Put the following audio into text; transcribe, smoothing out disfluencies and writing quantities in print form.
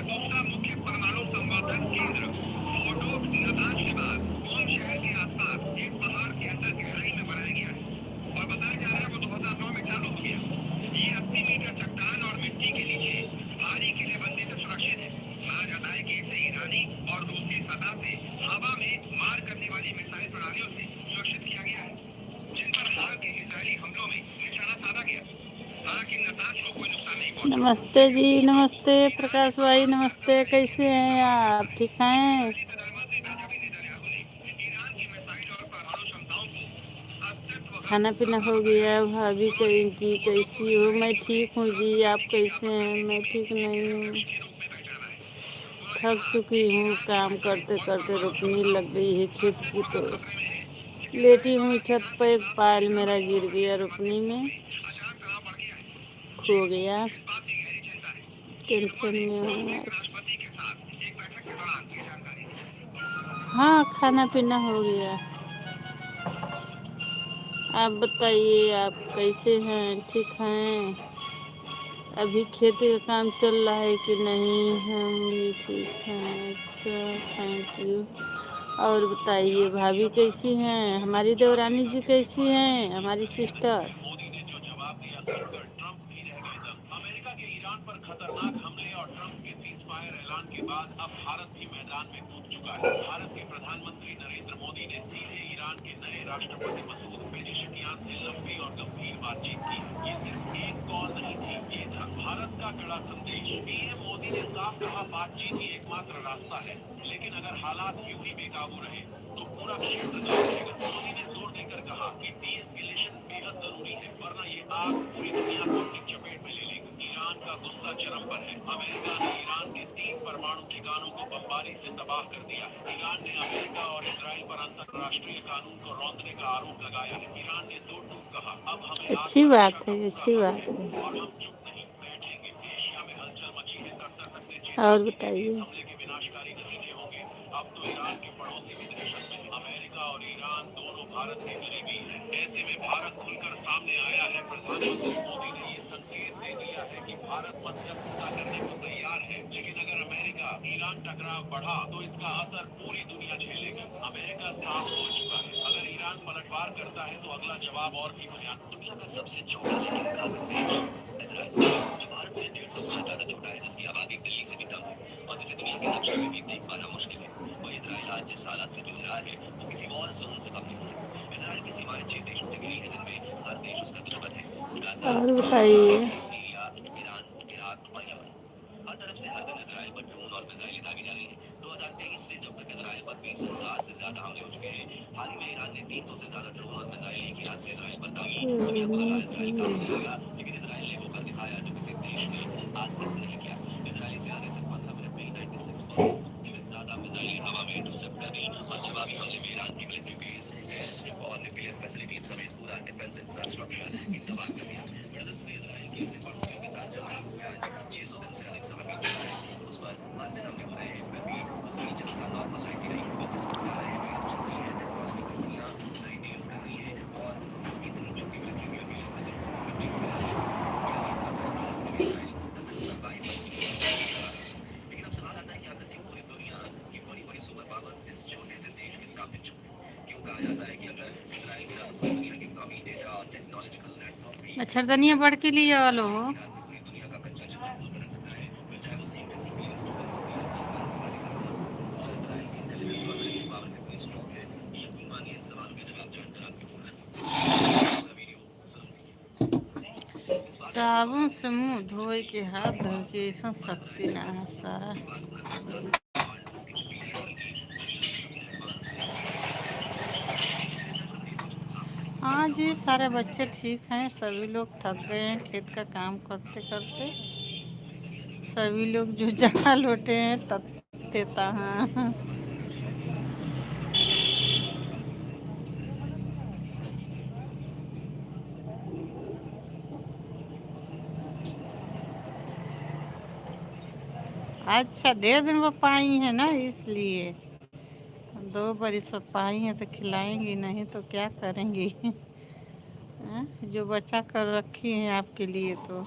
दूसरा मुख्य परमाणु संवर्धन केंद्र फोर्डो नतांज के बाद कोम शहर के आसपास एक पहाड़ के अंदर गहराई में बनाया गया है और बताया जा रहा है वो 2009 में चालू हो गया। ये 80 मीटर चट्टान और मिट्टी के नीचे भारी किलेबंदी से सुरक्षित है। माना जाता है कि इसे ईरानी और रूसी सतह से हवा में मार करने वाली मिसाइल प्रणालियों से सुरक्षित किया गया है, जिन पर हाल के इजरायली हमलों में निशाना साधा गया। हालांकि नतांज को कोई नुकसान नहीं पहुंचा। नमस्ते जी, नमस्ते प्रकाश भाई, नमस्ते। कैसे हैं आप? ठीक हैं? इजरायली प्रधानमंत्री बेंजामिन नेतन्याहू ने ईरान की मिसाइल और परमाणु क्षमताओं को अस्तित्वगत खाना पीना हो खतरा बताया। गया? भाभी उन्होंने जी फोटो को कैसी हो? मैं इजरायलियों से ठीक हूँ जी, भारत आप में नीति कैसे व्यापक हैं? करने मैं के ठीक एक नहीं अहम हूँ। लक्ष्य के रूप में पहचाना है। उन्होंने थक कहा चुकी कि हूँ, ईरान की काम मिसाइल करते और करते परमाणु रुकनी क्षमताओं लग गई है खेत की तो। अस्तित्वगत खतरे में है। लेटी इजराइल हुई द्वारा छत ईरान पर के एक खिलाफ पायल सेना मेरा बलों गिर और हमले गया से मध्य रुकनी पूर्व में, में अचानक तनाव बढ़ गया है। खो चीन को गया। इस बात की गहरी चिंता है। शेरगुफा टेंशन ने में रोम हूँ के आज। राष्ट्रपति के साथ एक बैठक के दौरान ये जानकारी दी। हाँ, खाना पीना हो गया। आप बताइए, आप कैसे हैं? ठीक हैं? अभी खेती का काम चल रहा है कि नहीं? हम भी ठीक हैं। अच्छा, थैंक यू। और बताइए, भाभी कैसी हैं? हमारी देवरानी जी कैसी हैं? हमारी सिस्टर। मोदी ने जो जवाब दिया सुनकर ट्रंप भी रह गए दंग। अमेरिका के ईरान पर खतरनाक हमले और ट्रंप के सीज फायर ऐलान के बाद अब भारत भी मैदान में कूद चुका है। भारत के प्रधानमंत्री नरेंद्र मोदी ने सीधे ईरान के नए राष्ट्रपति मसूद पेजेशकियान से लंबी और गंभीर बातचीत की है। ये सिर्फ एक कॉल नहीं थी, ये था भारत का कड़ा संदेश। पीएम मोदी ने साफ कहा, बातचीत ही एकमात्र रास्ता है, लेकिन अगर हालात यूं ही बेकाबू रहे तो पूरा क्षेत्र जल उठेगा। मोदी ने जोर देकर कहा कि डी-एस्केलेशन बेहद जरूरी है, वरना ये आग पूरी दुनिया को अपनी चपेट में ले लेगी। ईरान का गुस्सा चरम पर है। अमेरिका ने ईरान के 3 परमाणु ठिकानों को बमबारी से तबाह कर दिया है। ईरान ने अमेरिका और इजराइल पर अंतर्राष्ट्रीय कानून को रौंदने का आरोप लगाया है। ईरान ने दो टूक कहा, अब हमें अच्छी आत्मरक्षा बात का है, पूरा अच्छी हक बात है है। और हम चुप नहीं बैठेंगे। एशिया में हलचल मची है। कतर ने और चेतावनी दे दी, इस बताइए। हमले के विनाशकारी नतीजे होंगे। अब तो ईरान के पड़ोसी भी दहशत में हैं। अमेरिका और ईरान दोनों भारत के करीबी हैं। ऐसे में भारत खुलकर सामने आया है। प्रधानमंत्री मोदी ने ये संकेत दे दिया है कि भारत मध्यस्थता करने को तैयार है, लेकिन अगर अमेरिका ईरान टकराव बढ़ा तो इसका असर पूरी दुनिया झेलेगी। अमेरिका साफ बोल चुका है, अगर ईरान पलटवार करता है तो अगला जवाब और भी भयानक। दुनिया का सबसे छोटा लेकिन घातक देश इजराइल, जो भारत से 150 गुना ज्यादा छोटा है, जिसकी आबादी दिल्ली से भी कम है और जिसे दुनिया के नक्शे में भी देख पाना मुश्किल है। और इजराइल आज जिस हालात से जूझ रहा है वो किसी और जुल्म से कम नहीं है। इजराइल की सीमाएं 6 देशों से घिरी है, जिनमें हर देश उसका दुश्मन है। गाजा, और बताइए। सीरिया, ईरान, इराक और यमन, हर तरफ से हर दिन इजराइल पर ड्रोन और मिसाइलें दागी जा रही हैं। 2023 से जब तक इजराइल पर 20,000 से ज्यादा हमले हो चुके हैं। हाल ही में ईरान ने 300 से ज्यादा ड्रोन और मिसाइल एक ही रात में इजराइल पर दागी। दुनिया को लगा इजराइल काबू में आएगा, लेकिन इजराइल ने वो कर दिखाया जो किसी देश ने आज तक नहीं किया। इजरायली सेना ने सिर्फ 15 मिनट में ही 96 से ज्यादा मिसाइलें हवा में इंटरसेप्ट कर दी और जवाबी हमले में ईरान की मिलिट्री बेस, एयर स्ट्रिप और न्यूक्लियर फैसिलिटीज समेत पूरा डिफेंस इंफ्रास्ट्रक्चर ही तबाह कर दिया। प्रदर्शन में इजराइल की अपने पड़ोसियों के साथ जंग शुरू हुई। आज 600 दिन से अधिक समय बीत चुका है, उस पर हर दिन हमले हो रहे हैं, फिर भी उसकी जनता नॉर्मल लाइफ जी रही है। लोग स्कूल जा रहे हैं, ड्रेस चल रही है, टेक्नोलॉजी कंपनियां नई डील्स कर रही हैं और उसकी इतनी छोटी मिलिट्री भी अकेले अपने दुश्मनों को मिट्टी में मिला रही है। यानी अपने हालात में भी इजराइल न सिर्फ सर्वाइव बल्कि विजय भी लगा रहा है। लेकिन अब सवाल आता है कि आखिर क्यों पूरी दुनिया की बड़ी बड़ी सुपर पावर्स इस छोटे से देश के सामने चुप है? क्यों कहा जाता है कि अगर इजराइल गिरा तो पूरी दुनिया की काफी डेटा और टेक्नोलॉजिकल नेटवर्क भी मच्छरदानियाँ बढ़ के लिए वालो हो। ईरान भी पूरी दुनिया का कच्चा जमापुर बदल सकता है, फिर चाहे वो सीक्रेट न्यूक्लियर स्लोगन्स हो या सरकार की गाली गलौज। और इजराइल की इंटेलिजेंस और मिलिट्री पावर कितनी स्ट्रांग है, यकीन मानिए इन सवालों के जवाब जानकर आपके होश उड़ेंगे। पूरा वीडियो जरूर देखिए। इस बात का साबुन से मुंह धोए के हाथ धोए के ऐसा शक्ति ना है सारा। कमांडोज की तस्वीरें आई कि दुनिया के सबसे एडवांस मिलिट्री ट्रेनिंग सेंटर में नेतन्याहू ने कुछ हाँ जी, सारे बच्चे ठीक हैं। सभी लोग थक गए हैं खेत का काम करते करते। सभी लोग जो जहाँ लौटे हैं तत्ते तहाँ। अच्छा, 1.5 दिन पर पाई है ना, इसलिए 2 बरिस पर पाई हैं तो खिलाएंगी, नहीं तो क्या करेंगी। हाँ, जो बचा कर रखी हैं आपके लिए तो